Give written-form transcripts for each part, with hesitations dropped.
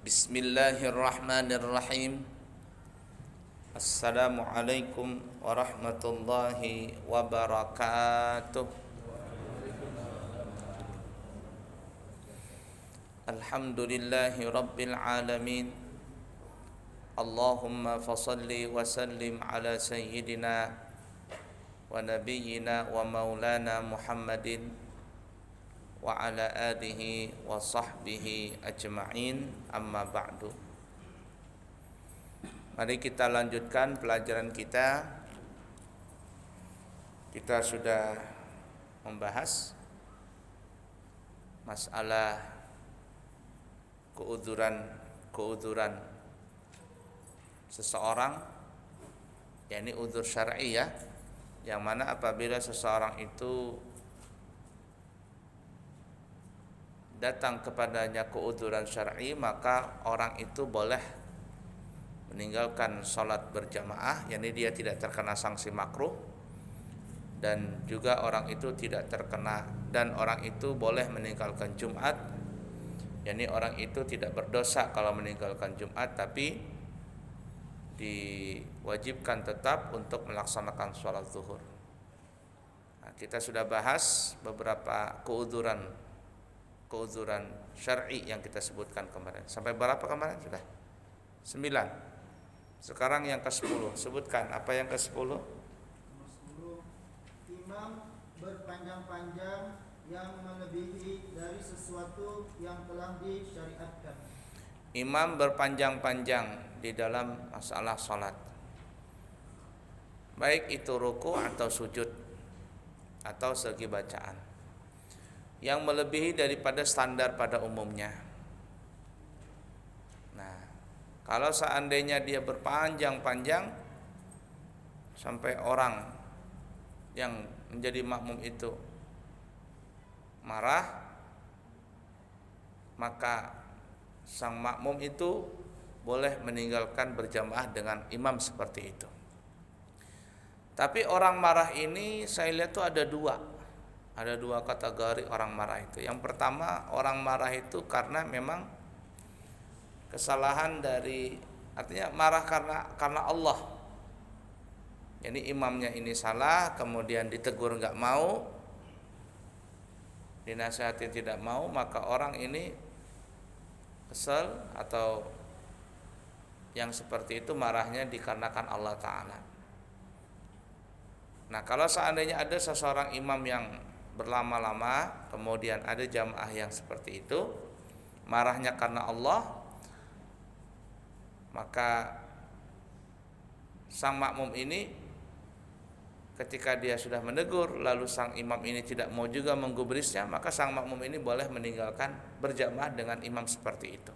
Bismillahirrahmanirrahim. Assalamualaikum warahmatullahi wabarakatuh. Alhamdulillahi rabbil alamin. Allahumma fasalli wa sallim ala sayyidina wa nabiyyina wa maulana Muhammadin wa ala alihi wa sahbihi ajma'in, amma ba'du. Mari kita lanjutkan pelajaran kita. Kita sudah membahas masalah keuzuran seseorang, yakni uzur syar'i ya, yang mana apabila seseorang itu datang kepadanya keuzuran syar'i, maka orang itu boleh meninggalkan sholat berjamaah, yakni dia tidak terkena sanksi makruh, dan juga orang itu tidak terkena, dan orang itu boleh meninggalkan Jumat, yakni orang itu tidak berdosa kalau meninggalkan Jumat, tapi diwajibkan tetap untuk melaksanakan sholat zuhur. Nah, kita sudah bahas beberapa keuzuran syar'i yang kita sebutkan kemarin. Sampai berapa kemarin? Sudah 9. Sekarang yang ke-10. Sebutkan apa yang ke-10? 10. Imam berpanjang-panjang yang melebihi dari sesuatu yang telah disyariatkan. Imam berpanjang-panjang di dalam masalah salat, baik itu ruku atau sujud atau segi bacaan, yang melebihi daripada standar pada umumnya. Nah, kalau seandainya dia berpanjang-panjang sampai orang yang menjadi makmum itu marah, maka sang makmum itu boleh meninggalkan berjamaah dengan imam seperti itu. Tapi orang marah ini saya lihat tuh ada dua kategori orang marah itu. Yang pertama, orang marah itu karena memang kesalahan dari, artinya marah karena Allah. Jadi imamnya ini salah, kemudian ditegur nggak mau, dinasihatin tidak mau, maka orang ini kesel, atau yang seperti itu marahnya dikarenakan Allah Ta'ala. Nah, kalau seandainya ada seseorang imam yang berlama-lama, kemudian ada jamaah yang seperti itu, marahnya karena Allah, maka sang makmum ini ketika dia sudah menegur, lalu sang imam ini tidak mau juga menggubrisnya, maka sang makmum ini boleh meninggalkan berjamaah dengan imam seperti itu.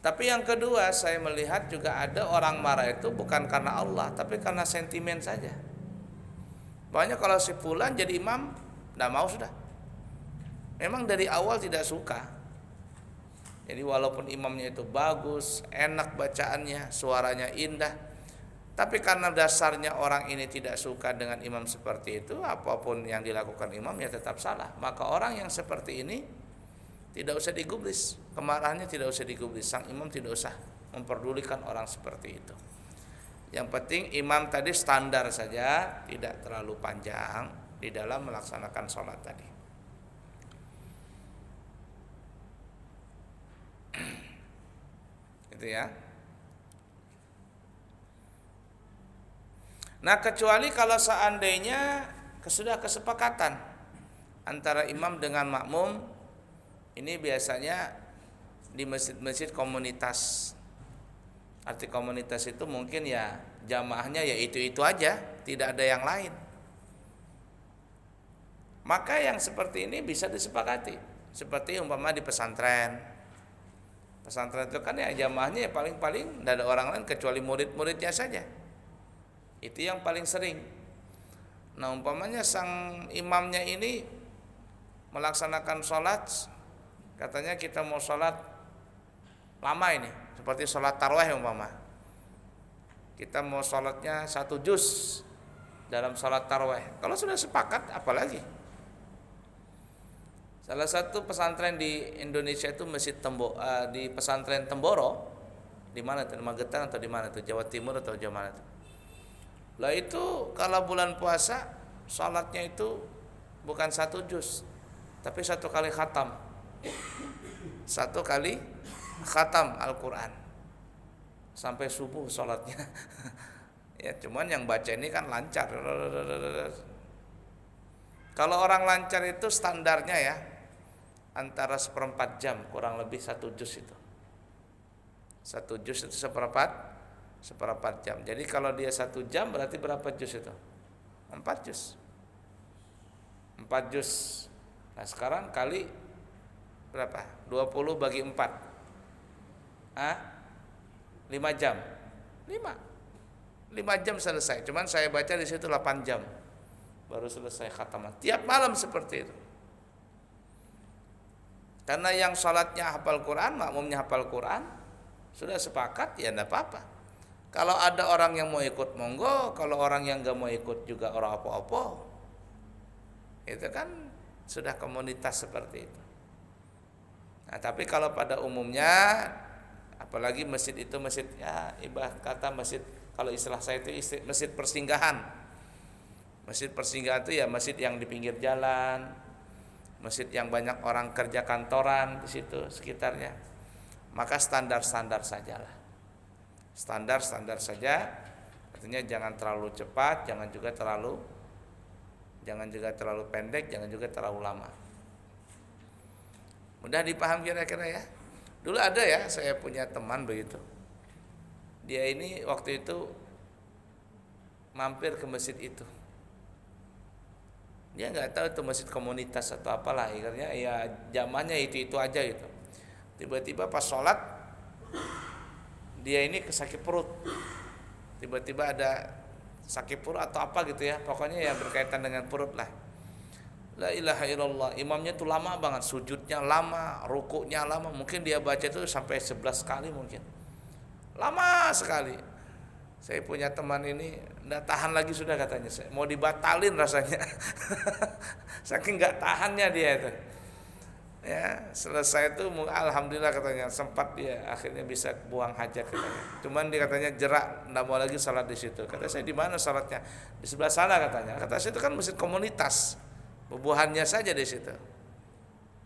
Tapi yang kedua, saya melihat juga ada orang marah itu bukan karena Allah, tapi karena sentimen saja. Banyak kalau si fulan jadi imam, tidak mau sudah. Memang dari awal tidak suka. Jadi walaupun imamnya itu bagus, enak bacaannya, suaranya indah, tapi karena dasarnya orang ini tidak suka dengan imam seperti itu, apapun yang dilakukan imam ya tetap salah. Maka orang yang seperti ini tidak usah digubris, kemarahannya tidak usah digubris. Sang imam tidak usah memperdulikan orang seperti itu. Yang penting imam tadi standar saja, tidak terlalu panjang di dalam melaksanakan sholat tadi. Gitu ya. Nah, kecuali kalau seandainya sudah kesepakatan antara imam dengan makmum, ini biasanya di masjid-masjid komunitas. Arti komunitas itu mungkin ya jamaahnya ya itu-itu aja, tidak ada yang lain. Maka yang seperti ini bisa disepakati. Seperti umpama di pesantren. Pesantren itu kan ya jamaahnya ya paling-paling tidak ada orang lain kecuali murid-muridnya saja. Itu yang paling sering. Nah, umpamanya sang imamnya ini melaksanakan sholat, katanya kita mau sholat lama ini, seperti sholat tarawih umpama. Kita mau sholatnya 1 juz dalam sholat tarawih. Kalau sudah sepakat apalagi. Salah satu pesantren di Indonesia itu di pesantren Temboro, di mana tuh? Di Magetan atau di mana tuh? Jawa Timur atau Jawa mana tuh? Lah itu kalau bulan puasa salatnya itu bukan 1 juz, tapi 1 kali khatam. 1 kali khatam Al-Qur'an. Sampai subuh salatnya. Ya, cuman yang baca ini kan lancar. Kalau orang lancar itu standarnya ya antara 1/4 jam, kurang lebih 1 juz itu. 1 juz itu seperempat jam. Jadi kalau dia 1 jam berarti berapa juz itu? 4 juz. 4 juz. Nah sekarang kali berapa? 20 bagi 4. 5 jam. 5 jam selesai. Cuman saya baca di situ 8 jam. Baru selesai khataman. Tiap malam seperti itu. Karena yang sholatnya hafal Quran, makmumnya hafal Quran, sudah sepakat ya enggak apa-apa. Kalau ada orang yang mau ikut monggo, kalau orang yang enggak mau ikut juga orang apa-apa. Itu kan sudah komunitas seperti itu. Nah, tapi kalau pada umumnya apalagi masjid itu masjid ya ibarat kata masjid, kalau istilah saya itu masjid persinggahan. Masjid persinggahan itu ya masjid yang di pinggir jalan, masjid yang banyak orang kerja kantoran di situ sekitarnya. Maka standar-standar sajalah. Standar-standar saja. Artinya jangan terlalu cepat, jangan juga terlalu pendek, jangan juga terlalu lama. Mudah dipaham kira-kira ya. Dulu ada ya, saya punya teman begitu. Dia ini waktu itu mampir ke masjid itu. Dia nggak tahu itu masjid komunitas atau apalah, akhirnya ya zamannya itu aja gitu. Tiba-tiba pas sholat dia ini sakit perut. Tiba-tiba ada sakit perut atau apa gitu ya, pokoknya ya berkaitan dengan perut lah. La ilaha illallah, imamnya tuh lama banget, sujudnya lama, rukuknya lama, mungkin dia baca itu sampai 11 kali mungkin. Lama sekali. Saya punya teman ini enggak tahan lagi sudah katanya, mau dibatalin rasanya. Saking enggak tahannya dia itu. Ya, selesai itu alhamdulillah katanya sempat dia akhirnya bisa buang hajat katanya. Cuman dia katanya jerak enggak mau lagi salat di situ. Kata saya di mana salatnya? Di sebelah sana katanya. Kata saya itu kan masjid komunitas. Bubuhannya saja di situ.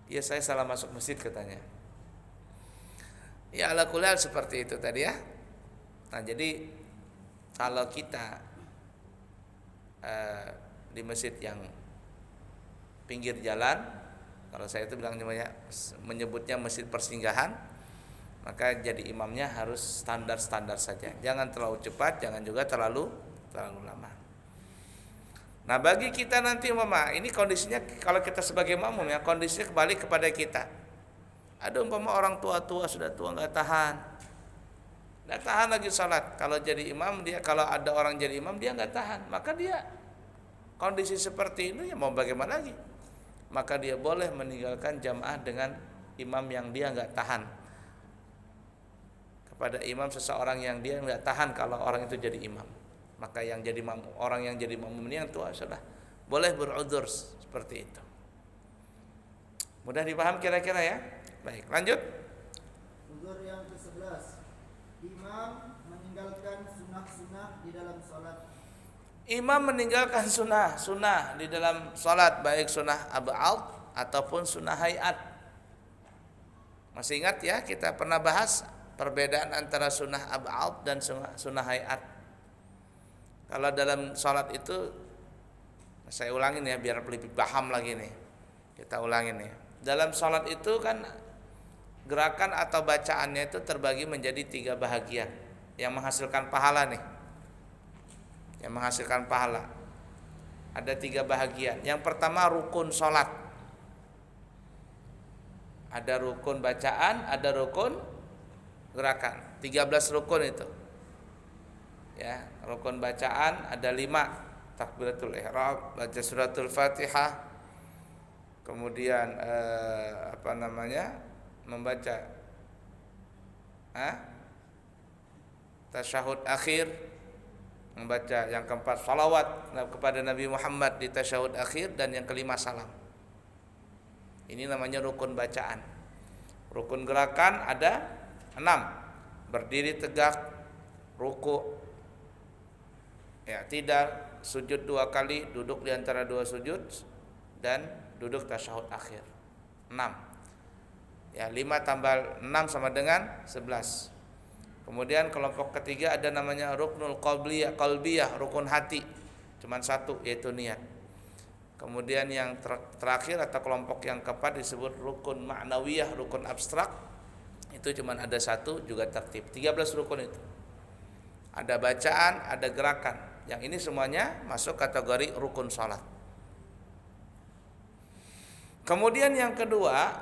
Ya saya salah masuk masjid katanya. Ya ala kulli hal seperti itu tadi ya. Nah, jadi kalau kita di masjid yang pinggir jalan, kalau saya itu bilang menyebutnya masjid persinggahan, maka jadi imamnya harus standar-standar saja. Jangan terlalu cepat, jangan juga terlalu lama. Nah, bagi kita nanti ini kondisinya kalau kita sebagai makmum ya, kondisinya kembali kepada kita. Ada orang tua sudah tua nggak tahan lagi salat. Kalau jadi imam kalau ada orang jadi imam dia nggak tahan, maka dia kondisi seperti ini ya mau bagaimana lagi? Maka dia boleh meninggalkan jamaah dengan imam yang dia nggak tahan. Kepada imam seseorang yang dia nggak tahan kalau orang itu jadi imam, maka orang yang jadi makmum ini yang tua sudah boleh berudzur seperti itu. Mudah dipaham kira-kira ya? Baik, lanjut. Uzur yang ke-11. Imam meninggalkan sunnah-sunnah di dalam salat. Imam meninggalkan sunnah di dalam salat, baik sunnah ab'ad ataupun sunnah hayat. Masih ingat ya, kita pernah bahas perbedaan antara sunnah ab'ad dan sunnah hayat. Kalau dalam salat itu, saya ulangin ya biar lebih paham lagi nih. Kita ulangin ya. Dalam salat itu kan gerakan atau bacaannya itu terbagi menjadi 3 bahagian yang menghasilkan pahala nih. Yang menghasilkan pahala. Ada 3 bahagian. Yang pertama rukun salat. Ada rukun bacaan, ada rukun gerakan. 13 rukun itu. Ya, rukun bacaan ada 5. Takbiratul ihram, baca suratul Fatihah. Kemudian membaca tasyahud akhir, membaca yang keempat salawat kepada Nabi Muhammad di tasyahud akhir, dan yang kelima salam. Ini namanya rukun bacaan. Rukun gerakan ada 6. Berdiri tegak, ruku, i'tidal, sujud 2 kali, duduk di antara 2 sujud, dan duduk tasyahud akhir. 6. 5 tambah 6 sama dengan 11. Kemudian kelompok ketiga ada namanya ruknul qalbiyah, rukun hati. Cuman 1, yaitu niat. Kemudian yang terakhir atau kelompok yang keempat disebut rukun ma'nawiyah, rukun abstrak. Itu cuman ada 1, juga tertib. 13 rukun itu. Ada bacaan, ada gerakan. Yang ini semuanya masuk kategori rukun salat. Kemudian yang kedua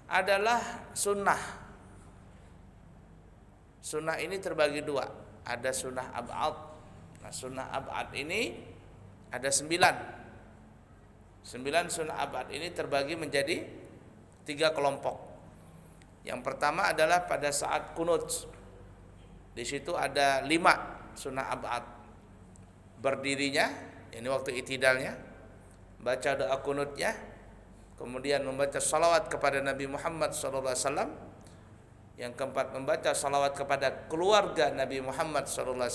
adalah sunnah. Sunnah ini terbagi 2. Ada sunnah ab'ad. Nah, sunnah ab'ad ini ada 9. 9 sunnah ab'ad ini terbagi menjadi 3 kelompok. Yang pertama adalah pada saat kunut. Di situ ada 5 sunnah ab'ad. Berdirinya, ini waktu i'tidalnya, baca doa kunutnya, kemudian membaca salawat kepada Nabi Muhammad SAW. Yang keempat, membaca salawat kepada keluarga Nabi Muhammad SAW.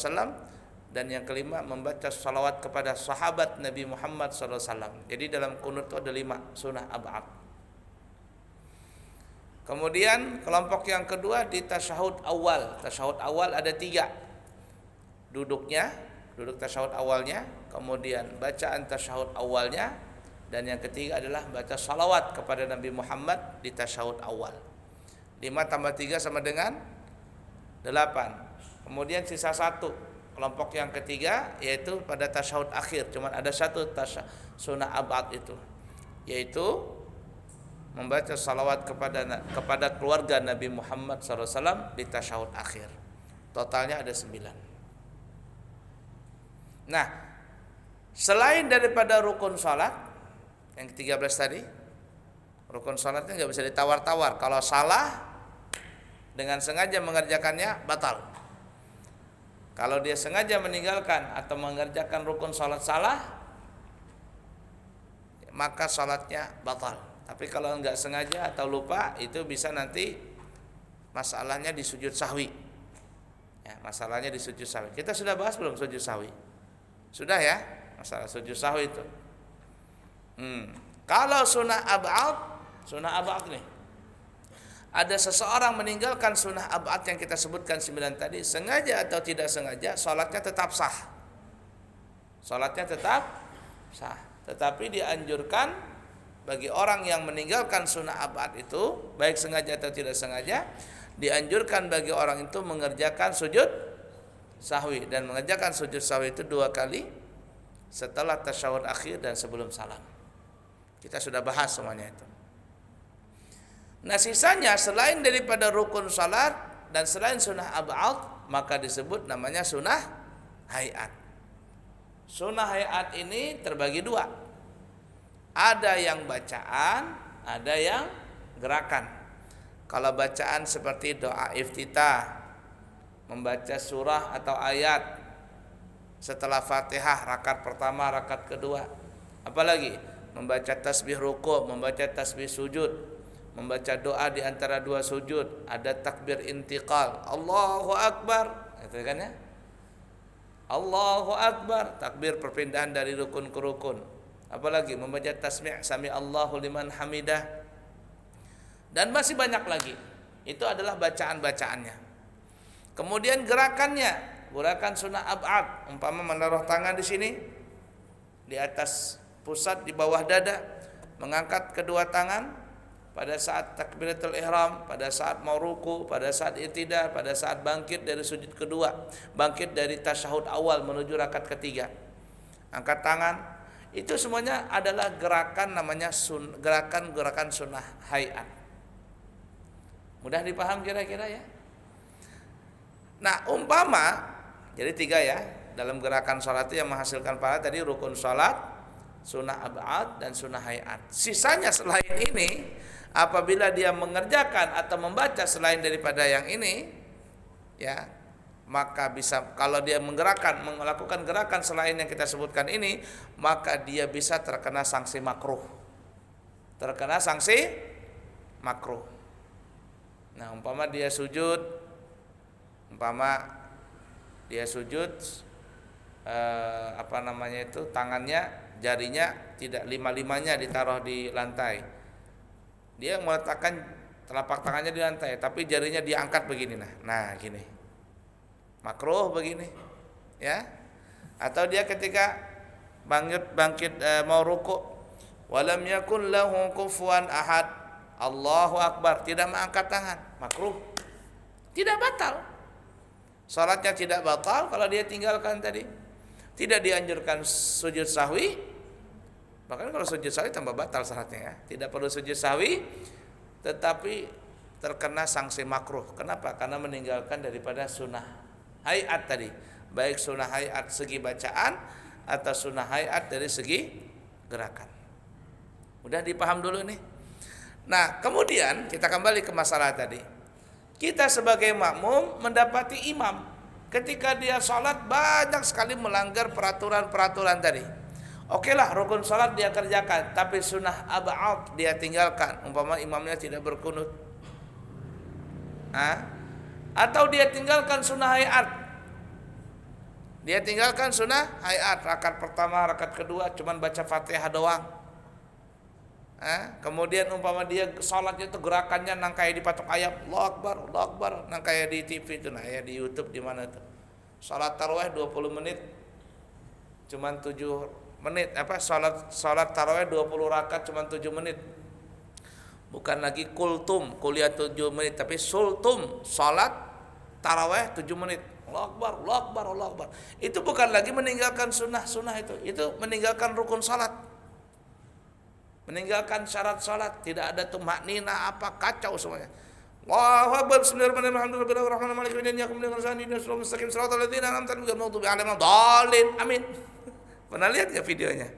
Dan yang kelima, membaca salawat kepada sahabat Nabi Muhammad SAW. Jadi dalam kunut itu ada 5 sunnah ab'ad. Kemudian kelompok yang kedua di tasyahud awal. Tasyahud awal ada 3. Duduknya, duduk tasyahud awalnya, kemudian bacaan tasyahud awalnya, dan yang ketiga adalah baca salawat kepada Nabi Muhammad di tasyahud awal. 5 tambah 3 sama dengan 8. Kemudian sisa 1. Kelompok yang ketiga yaitu pada tasyahud akhir, cuman ada 1 sunnah ab'ad itu, yaitu membaca salawat kepada keluarga Nabi Muhammad SAW di tasyahud akhir. Totalnya ada 9. Nah, selain daripada rukun salat yang ke-13 tadi, rukun salatnya nggak bisa ditawar-tawar. Kalau salah dengan sengaja mengerjakannya batal. Kalau dia sengaja meninggalkan atau mengerjakan rukun salat salah, maka salatnya batal. Tapi kalau enggak sengaja atau lupa, itu bisa nanti masalahnya di sujud sahwi. Ya, masalahnya di sujud sahwi. Kita sudah bahas belum sujud sahwi? Sudah ya, masalah sujud sahwi itu. Kalau sunnah ab'ad nih, ada seseorang meninggalkan sunnah ab'ad yang kita sebutkan 9 tadi, sengaja atau tidak sengaja, salatnya tetap sah. Salatnya tetap sah. Tetapi dianjurkan bagi orang yang meninggalkan sunnah ab'ad itu, baik sengaja atau tidak sengaja, dianjurkan bagi orang itu mengerjakan sujud sahwi. Dan mengerjakan sujud sahwi itu 2 kali setelah tasyahud akhir dan sebelum salam. Kita sudah bahas semuanya itu. Nah, sisanya selain daripada rukun salat dan selain sunnah ab'ad, maka disebut namanya sunnah hayat. Sunnah hayat ini terbagi 2. Ada yang bacaan, ada yang gerakan. Kalau bacaan seperti doa iftitah, membaca surah atau ayat setelah Fatihah rakaat pertama, rakaat kedua. Apalagi membaca tasbih ruku', membaca tasbih sujud, membaca doa di antara 2 sujud, ada takbir intiqal, Allahu Akbar, itu kan ya? Allahu Akbar, takbir perpindahan dari rukun ke rukun. Apalagi membaca tasmi' sami Allahu liman hamidah. Dan masih banyak lagi. Itu adalah bacaan-bacaannya. Kemudian gerakannya, gerakan sunnah ab'ad, umpama menaruh tangan di sini, di atas pusat di bawah dada, mengangkat kedua tangan pada saat takbiratul ihram, pada saat mau ruku, pada saat i'tidal, pada saat bangkit dari sujud kedua, bangkit dari tasyahud awal menuju rakaat ketiga. Angkat tangan, itu semuanya adalah gerakan namanya gerakan sunnah hayat. Mudah dipaham kira-kira ya? Nah, umpama jadi 3 ya, dalam gerakan salat itu yang menghasilkan pahala tadi rukun salat, sunnah ab'ad dan sunnah hayat. Sisanya selain ini, apabila dia mengerjakan atau membaca selain daripada yang ini, ya, maka bisa, kalau dia melakukan gerakan selain yang kita sebutkan ini, maka dia bisa terkena sanksi makruh. terkena sanksi makruh. Nah, umpama dia sujud tangannya, jarinya tidak lima-limanya ditaruh di lantai. Dia meletakkan telapak tangannya di lantai, tapi jarinya diangkat begini. Nah gini, makruh begini, ya. Atau dia ketika bangkit mau ruku, walam yakun lahu kufuwan ahad, Allahu akbar, tidak mengangkat tangan, makruh, tidak batal. Salatnya tidak batal kalau dia tinggalkan tadi. Tidak dianjurkan sujud sahwi. Bahkan kalau sujud sahwi tambah batal salatnya ya. Tidak perlu sujud sahwi, tetapi terkena sanksi makruh. Kenapa? Karena meninggalkan daripada sunnah hayat tadi. Baik sunnah hayat segi bacaan atau sunnah hayat dari segi gerakan. Udah dipaham dulu nih. Nah, kemudian kita kembali ke masalah tadi. Kita sebagai makmum mendapati imam ketika dia sholat banyak sekali melanggar peraturan-peraturan tadi. Oke lah, rukun sholat dia kerjakan, tapi sunnah ab'ad dia tinggalkan. Umpama imamnya tidak berkunut, atau dia tinggalkan sunnah hayat. Dia tinggalkan sunnah hayat, rakaat pertama, rakaat kedua cuman baca Fatihah doang. Kemudian umpama dia sholatnya itu gerakannya nang kayak di patok ayam, Allahu Akbar, Allahu Akbar, nang kayak di TV itu, ya di YouTube di mana tuh. Sholat tarawih 20 menit cuman 7 menit, sholat tarawih 20 rakaat cuman 7 menit. Bukan lagi kultum, kuliah 7 menit, tapi sultum, sholat tarawih 7 menit. Allahu Akbar, Allahu Akbar, Allahu Akbar. Itu bukan lagi meninggalkan sunnah itu meninggalkan rukun sholat. Meninggalkan syarat salat, tidak ada tuh maknina apa, kacau semuanya. Allahu Akbar, bismillahirrahmanirrahim, alhamdulillahirrahmanirrahim, maliki yaumiddin, iyyaka na'budu wa iyyaka nasta'in, ihdinas mustaqim, shiratal ladzina an'amta 'alaihim ghairil maghdubi 'alaihim waladdallin. Amin. Pernah lihat enggak videonya?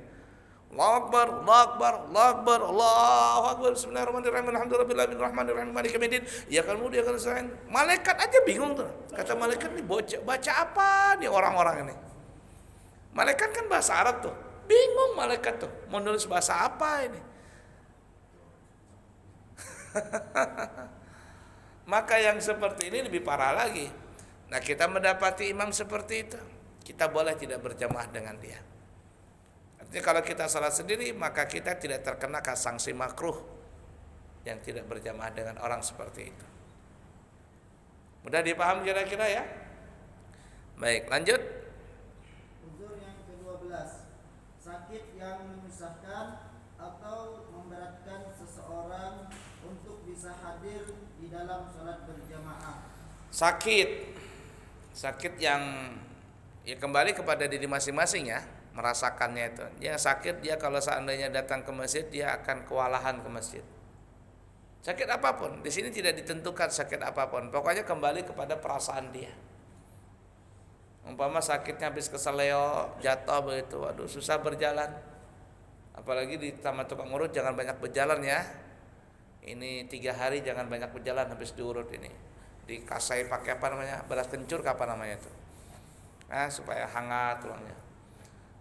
Allahu Akbar, Allahu Akbar, Allahu Akbar, Allahu Akbar, bismillahirrahmanirrahim, alhamdulillahirrahmanirrahim, maliki yaumiddin, iyyaka na'budu wa iyyaka nasta'in. Malaikat aja bingung tuh. Kata malaikat nih baca apa nih orang-orang ini? Malaikat kan bahasa Arab tuh. Bingung malaikat tuh, mau nulis bahasa apa ini? Maka yang seperti ini lebih parah lagi. Nah, kita mendapati imam seperti itu, kita boleh tidak berjamaah dengan dia. Artinya kalau kita salat sendiri, maka kita tidak terkena sanksi makruh yang tidak berjamaah dengan orang seperti itu. Mudah dipaham kira-kira ya? Baik, lanjut. Uzur yang ke-12, sakit yang menyusahkan atau memberatkan seseorang untuk bisa hadir di dalam sholat berjamaah. Sakit yang ya kembali kepada diri masing-masing ya, merasakannya itu. Yang sakit dia kalau seandainya datang ke masjid, dia akan kewalahan ke masjid. Sakit apapun, di sini tidak ditentukan sakit apapun. Pokoknya kembali kepada perasaan dia. Umpama sakitnya habis keseleo, jatuh begitu, waduh susah berjalan. Apalagi di taman tukang urut jangan banyak berjalan ya. Ini 3 hari jangan banyak berjalan habis diurut ini. Dikasai pakai apa namanya? Beras kencur apa namanya itu? Supaya hangat tulangnya.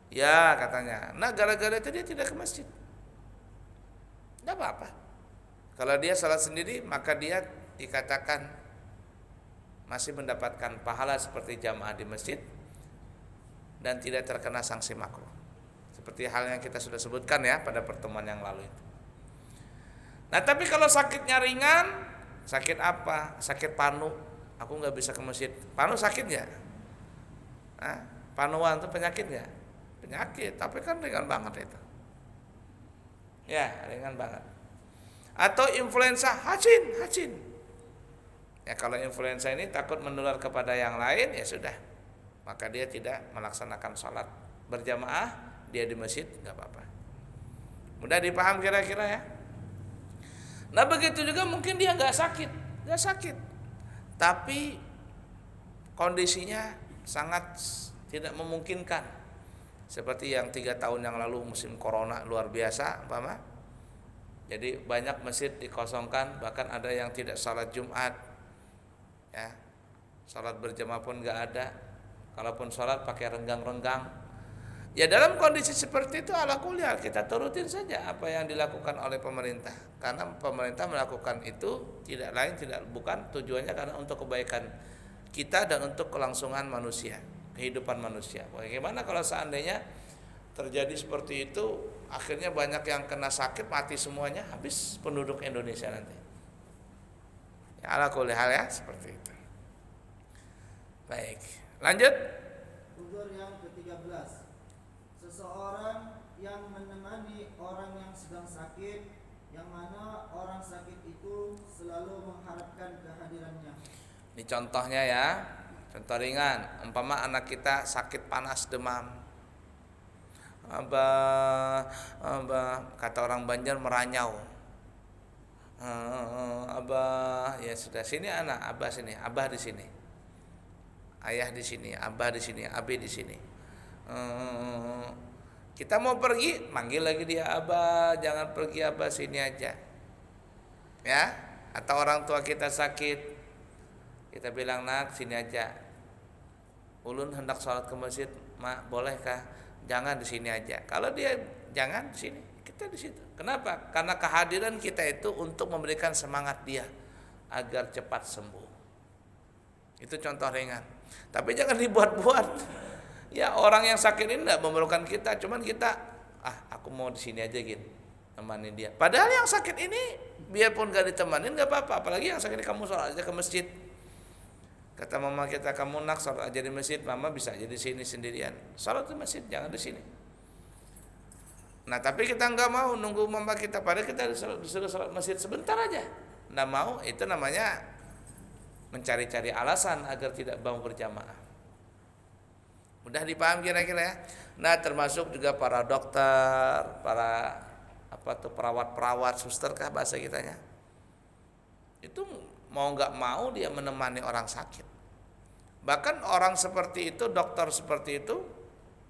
Ya katanya. Nah gara-gara itu dia tidak ke masjid. Tidak apa-apa. Kalau dia salat sendiri maka dia dikatakan masih mendapatkan pahala seperti jamaah di masjid dan tidak terkena sanksi makruh. Seperti hal yang kita sudah sebutkan ya pada pertemuan yang lalu itu. Nah tapi kalau sakitnya ringan, sakit apa? Sakit panu, aku nggak bisa ke masjid. Panu sakit nggak? Panuan itu penyakit nggak? Penyakit, tapi kan ringan banget itu. Ya ringan banget. Atau influenza, hacin. Ya kalau influenza ini takut menular kepada yang lain, ya sudah. Maka dia tidak melaksanakan sholat berjamaah, dia di masjid nggak apa-apa. Mudah dipaham kira-kira ya. Nah begitu juga mungkin dia nggak sakit, tapi kondisinya sangat tidak memungkinkan. Seperti yang 3 tahun yang lalu musim corona luar biasa, umpama. Jadi banyak masjid dikosongkan, bahkan ada yang tidak salat Jumat, ya, salat berjamaah pun nggak ada. Kalaupun salat pakai renggang-renggang. Ya dalam kondisi seperti itu ala kulli hal kita turutin saja apa yang dilakukan oleh pemerintah. Karena pemerintah melakukan itu tidak lain bukan tujuannya karena untuk kebaikan kita dan untuk kelangsungan manusia, kehidupan manusia. Bagaimana kalau seandainya terjadi seperti itu, akhirnya banyak yang kena sakit, mati semuanya, habis penduduk Indonesia nanti. Ya ala kulli hal ya, seperti itu. Baik, lanjut. Uzur yang ke-13. Seseorang yang menemani orang yang sedang sakit, yang mana orang sakit itu selalu mengharapkan kehadirannya. Ini contohnya ya, contoh ringan. Umpama anak kita sakit panas demam, abah kata orang Banjar meranyau. Abah ya sudah, sini anak, abah sini, abah di sini, ayah di sini, abah di sini, abi di sini. Kita mau pergi, manggil lagi dia, abah jangan pergi abah, sini aja ya. Atau orang tua kita sakit, kita bilang nak sini aja, ulun hendak sholat ke masjid, mak bolehkah? Jangan di sini aja. Kalau dia jangan di sini, kita di situ. Kenapa? Karena kehadiran kita itu untuk memberikan semangat dia agar cepat sembuh. Itu contoh ringan. Tapi jangan dibuat-buat. Ya orang yang sakit ini tidak memerlukan kita, cuman kita aku mau di sini aja gitu, temanin dia. Padahal yang sakit ini biarpun gak ditemanin gak apa-apa. Apalagi yang sakit ini kamu sholat aja ke masjid. Kata mama kita, kamu nak sholat aja di masjid, mama bisa aja di sini sendirian. Sholat di masjid, jangan di sini. Nah tapi kita nggak mau nunggu mama kita, padahal kita disuruh sholat masjid sebentar aja. Nggak mau, itu namanya mencari-cari alasan agar tidak mau berjamaah. Mudah dipaham kira-kira ya. Nah termasuk juga para dokter, para perawat-perawat, suster kah bahasa kitanya. Itu mau nggak mau dia menemani orang sakit. Bahkan orang seperti itu, dokter seperti itu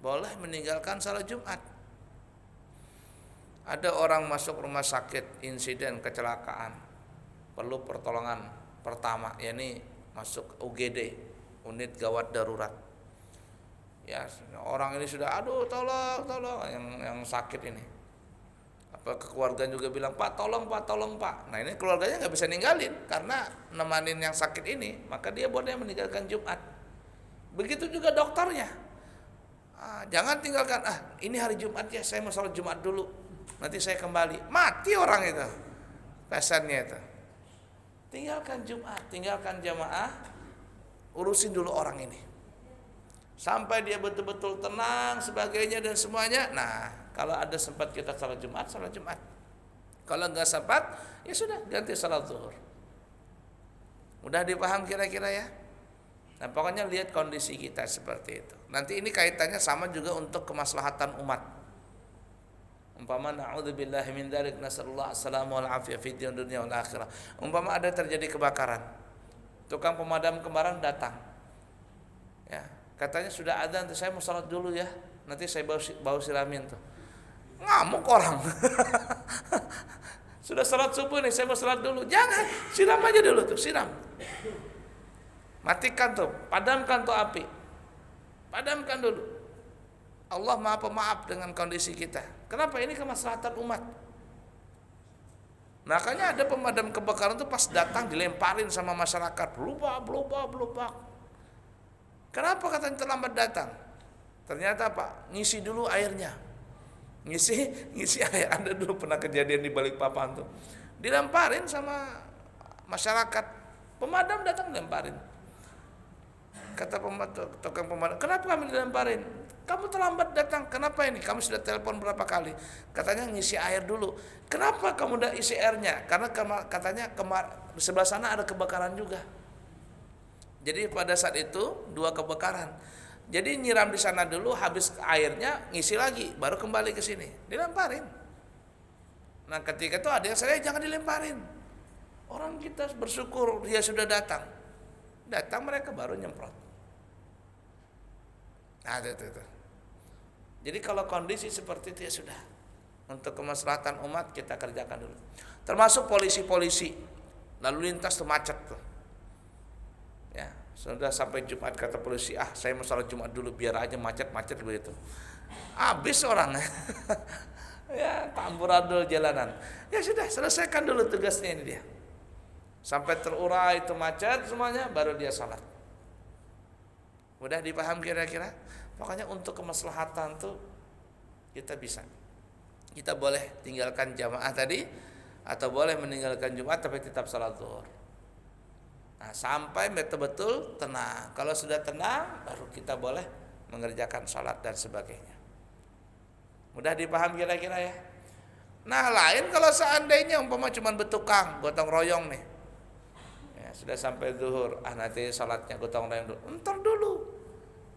boleh meninggalkan salat Jumat. Ada orang masuk rumah sakit, insiden kecelakaan, perlu pertolongan pertama, yakni masuk UGD, unit gawat darurat. Ya, orang ini sudah tolong yang sakit ini. Apa keluarga juga bilang, Pak tolong Pak. Nah ini keluarganya nggak bisa ninggalin karena nemanin yang sakit ini, maka dia boleh meninggalkan Jumat. Begitu juga dokternya. Jangan tinggalkan, ini hari Jumat ya, saya mau sholat Jumat dulu, nanti saya kembali. Mati orang itu, pesannya itu. Tinggalkan Jumat, tinggalkan jamaah, urusin dulu orang ini sampai dia betul-betul tenang sebagainya dan semuanya. Nah kalau ada sempat kita salat Jumat. Kalau nggak sempat, ya sudah ganti salat zuhur. Mudah dipaham kira-kira ya. Nah pokoknya lihat kondisi kita seperti itu. Nanti ini kaitannya sama juga untuk kemaslahatan umat. Umpama na'udzubillahi min dzalik, nasallallahu assalamu wal afiyah fid dunya wal akhirah. Umpama ada terjadi kebakaran, tukang pemadam kebakaran datang. Ya, katanya sudah adzan, saya mau salat dulu ya. Nanti saya bau siramin tuh. Ngamuk orang. Sudah salat subuh nih, saya mau salat dulu. Jangan, siram aja dulu tuh, siram. Matikan tuh, padamkan tuh api. Padamkan dulu. Allah Maha Pemaaf dengan kondisi kita. Kenapa? Ini kemaslahatan umat. Makanya ada pemadam kebakaran tuh pas datang dilemparin sama masyarakat. Blubak. Kenapa katanya terlambat datang? Ternyata Pak, ngisi dulu airnya. Ngisi air. Ada dulu pernah kejadian di Balikpapan tuh. Dilemparin sama masyarakat. Pemadam datang dilemparin. Kata tukang pemadam, kenapa kami dilemparin? Kamu terlambat datang, kenapa ini? Kamu sudah telepon berapa kali? Katanya ngisi air dulu. Kenapa kamu udah isi airnya? Karena katanya di sebelah sana ada kebakaran juga. Jadi pada saat itu 2 kebakaran. Jadi nyiram di sana dulu, habis airnya ngisi lagi, baru kembali ke sini. Dilemparin. Nah ketika itu ada yang saya jangan dilemparin. Orang kita bersyukur dia sudah datang. Datang mereka baru nyemprot. Nah itu. Jadi kalau kondisi seperti itu ya sudah. Untuk kemaslahatan umat kita kerjakan dulu. Termasuk polisi-polisi. Lalu lintas tuh macet tuh. Ya, sudah sampai Jumat kata polisi, saya mau salat Jumat dulu biar aja macet begitu. habis orangnya. Ya, amburadul jalanan. Ya sudah, selesaikan dulu tugasnya ini dia. Sampai terurai itu macet semuanya, baru dia salat. Mudah dipaham kira-kira? Pokoknya untuk kemaslahatan tuh kita bisa. Kita boleh tinggalkan jamaah tadi, atau boleh meninggalkan Jumat tapi tetap salat zuhur. Nah, sampai betul-betul tenang. Kalau sudah tenang, baru kita boleh mengerjakan salat dan sebagainya. Mudah dipaham kira-kira ya. Nah, lain kalau seandainya umpama cuma bertukang, gotong royong nih. Ya, sudah sampai zuhur, nanti salatnya gotong royong dulu. Entar dulu.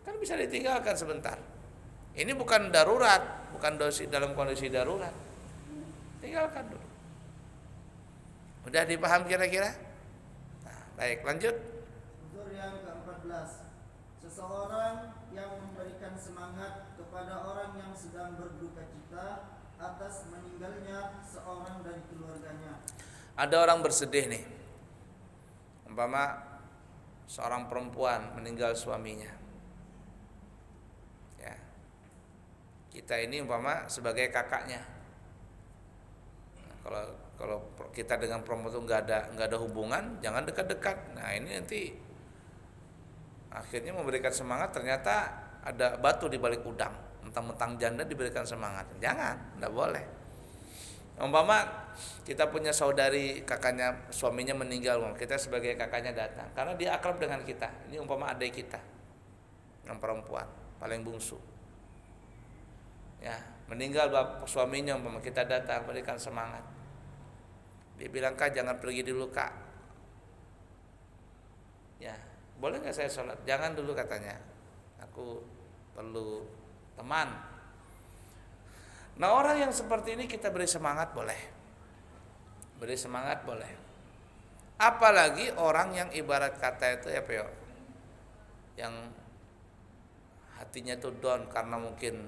Kan bisa ditinggalkan sebentar. Ini bukan darurat, bukan dosi dalam kondisi darurat. Tinggalkan dulu. Mudah dipaham kira-kira? Nah, baik, lanjut. Unsur yang ke-14. Seseorang yang memberikan semangat kepada orang yang sedang berduka cita atas meninggalnya seorang dari keluarganya. Ada orang bersedih nih. Umpama seorang perempuan meninggal suaminya. Ya. Kita ini umpama sebagai kakaknya. Nah, kalau kita dengan perempuan itu nggak ada hubungan, jangan dekat-dekat. Nah, ini nanti akhirnya memberikan semangat, ternyata ada batu di balik udang. Mentang-mentang janda diberikan semangat. Jangan, tidak boleh. Umpama kita punya saudari, kakaknya suaminya meninggal, kita sebagai kakaknya datang karena dia akrab dengan kita. Ini umpama adik kita yang perempuan paling bungsu. Ya, meninggal suaminya, umpama kita datang berikan semangat. Dia bilang, "Kak, jangan pergi dulu, Kak." Ya, boleh nggak saya sholat? Jangan dulu katanya. Aku perlu teman. Nah, orang yang seperti ini kita beri semangat boleh. Beri semangat boleh. Apalagi orang yang ibarat kata itu ya, Peo, yang hatinya tuh down karena mungkin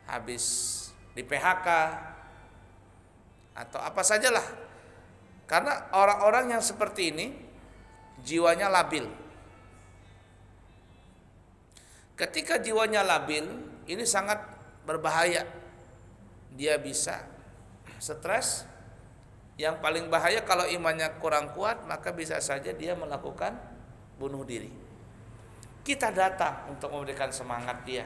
habis di PHK atau apa sajalah. Karena orang-orang yang seperti ini jiwanya labil. Ketika jiwanya labil, ini sangat berbahaya. Dia bisa stres. Yang paling bahaya kalau imannya kurang kuat, maka bisa saja dia melakukan bunuh diri. Kita datang untuk memberikan semangat dia,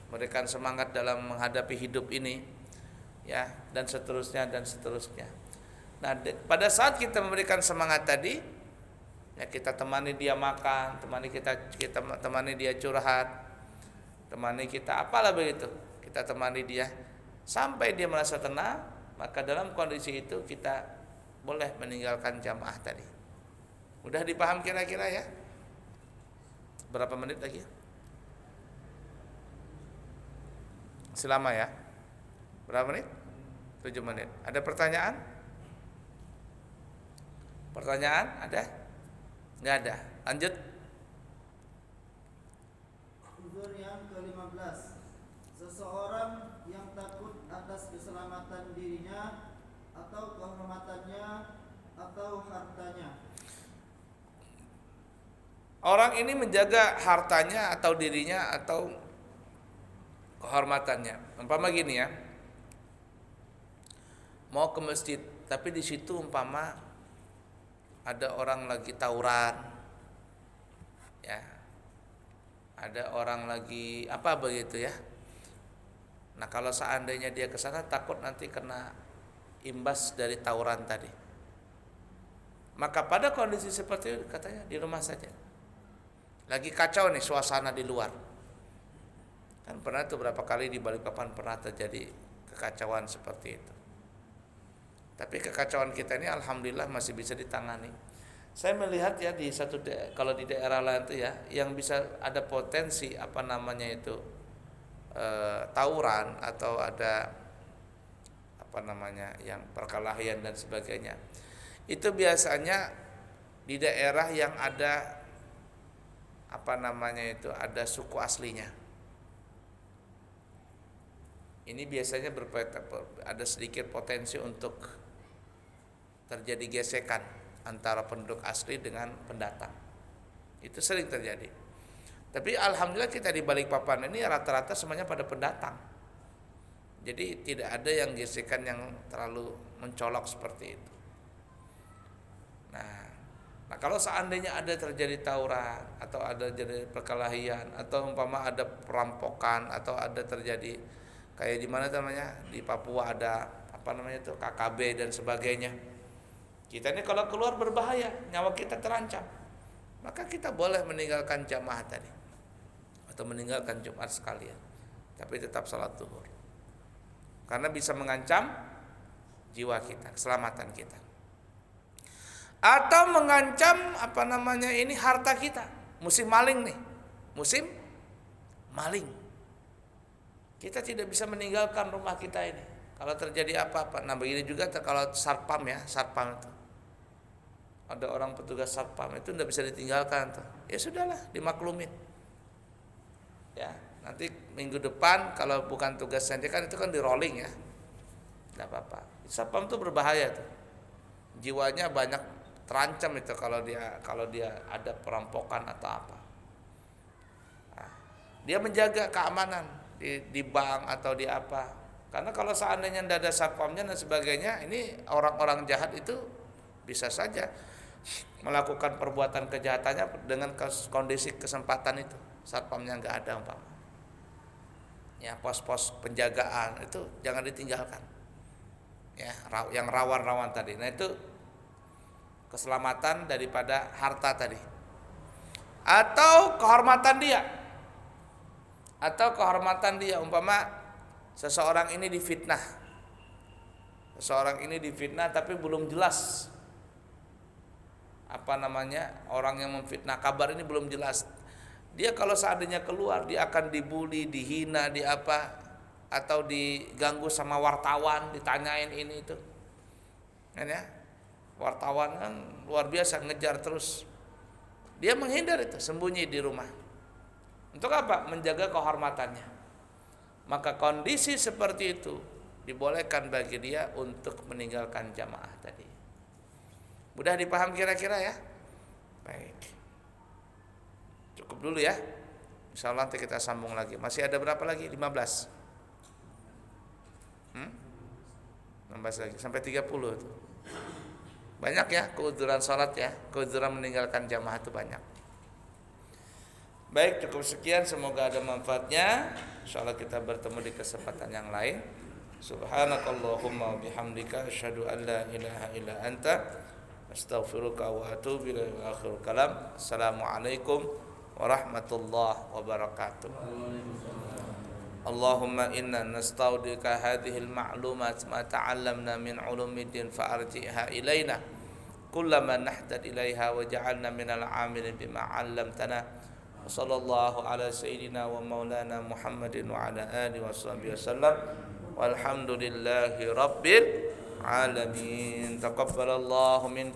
memberikan semangat dalam menghadapi hidup ini, ya, dan seterusnya dan seterusnya. Nah, pada saat kita memberikan semangat tadi, ya, kita temani dia makan, temani dia curhat, temani kita apalah begitu, kita temani dia sampai dia merasa tenang. Maka dalam kondisi itu kita boleh meninggalkan jamaah tadi. Udah dipaham kira-kira ya? Berapa menit lagi? Selama ya? Berapa menit? 7 menit. Ada pertanyaan? Pertanyaan ada? Nggak ada. Lanjut. Unsur yang ke-15. Seseorang yang takut atas keselamatan dirinya atau kehormatannya atau hartanya. Orang ini menjaga hartanya atau dirinya atau kehormatannya. Umpama gini ya, mau ke masjid, tapi di situ umpama ada orang lagi tawuran, ya, ada orang lagi apa begitu ya. Nah, kalau seandainya dia ke sana takut nanti kena imbas dari tawuran tadi. Maka pada kondisi seperti itu katanya di rumah saja. Lagi kacau nih suasana di luar. Kan pernah tuh berapa kali di Balikpapan pernah terjadi kekacauan seperti itu. Tapi kekacauan kita ini alhamdulillah masih bisa ditangani. Saya melihat ya di kalau di daerah lain tuh ya yang bisa ada potensi apa namanya itu tawuran atau ada apa namanya yang perkelahian dan sebagainya. Itu biasanya di daerah yang ada apa namanya itu ada suku aslinya. Ini biasanya ada sedikit potensi untuk terjadi gesekan antara penduduk asli dengan pendatang. Itu sering terjadi. Tapi alhamdulillah kita di Balikpapan ini rata-rata semuanya pada pendatang. Jadi tidak ada yang gesekan yang terlalu mencolok seperti itu. Nah kalau seandainya ada terjadi tawuran atau ada jadi perkelahian atau umpama ada perampokan atau ada terjadi kayak di mana namanya di Papua ada apa namanya itu KKB dan sebagainya. Kita ini kalau keluar berbahaya, nyawa kita terancam. Maka kita boleh meninggalkan jamaah tadi atau meninggalkan Jumat sekalian. Tapi tetap salat zuhur. Karena bisa mengancam jiwa kita, keselamatan kita. Atau mengancam apa namanya ini harta kita. Musim maling nih. Musim maling. Kita tidak bisa meninggalkan rumah kita ini. Kalau terjadi apa-apa. Nah begini juga kalau satpam ya, satpam itu. Ada orang petugas satpam itu tidak bisa ditinggalkan tuh. Ya sudahlah, dimaklumin. Ya, nanti minggu depan kalau bukan tugas saya kan itu kan di rolling ya. Tidak apa-apa. Satpam itu berbahaya tuh. Jiwanya banyak terancam itu kalau dia ada perampokan atau apa. Nah, dia menjaga keamanan di bank atau di apa. Karena kalau seandainya tidak ada satpamnya dan sebagainya, ini orang-orang jahat itu bisa saja melakukan perbuatan kejahatannya dengan kondisi kesempatan itu. Satpamnya nggak ada umpama. Ya, pos-pos penjagaan itu jangan ditinggalkan. Ya, yang rawan-rawan tadi. Nah itu keselamatan daripada harta tadi. Atau kehormatan dia. Umpama seseorang ini difitnah. Seseorang ini difitnah tapi belum jelas apa namanya orang yang memfitnah, kabar ini belum jelas. Dia kalau seandainya keluar dia akan dibully, dihina, di apa atau diganggu sama wartawan, ditanyain ini itu. Kan ya? Wartawan kan luar biasa ngejar terus. Dia menghindar itu, sembunyi di rumah. Untuk apa? Menjaga kehormatannya. Maka kondisi seperti itu dibolehkan bagi dia untuk meninggalkan jamaah tadi. Mudah dipaham kira-kira ya? Baik. Cukup dulu ya. Insyaallah nanti kita sambung lagi. Masih ada berapa lagi? 15. 16 lagi sampai 30 itu. Banyak ya keuzuran salat ya, keuzuran meninggalkan jamaah itu banyak. Baik, cukup sekian, semoga ada manfaatnya. Insyaallah kita bertemu di kesempatan yang lain. Subhanakallahumma wa bihamdika asyhadu an la ilaha illa anta astaghfiruka wa atubu ilaik. Akhirul kalam. Assalamualaikum warahmatullahi wabarakatuh. Allahumma inna nastaudika hadhil ma'lumat ma ta'allamna min ulumiddin fa'arji'ha ilaina kullama nahtad ilaiha waj'alna minal 'amilin bima 'allamtana. Wa sallallahu ala sayyidina wa maulana Muhammadin wa ala alihi washabbihi wasallam. Walhamdulillahi rabbil alamin. Taqabbalallahu min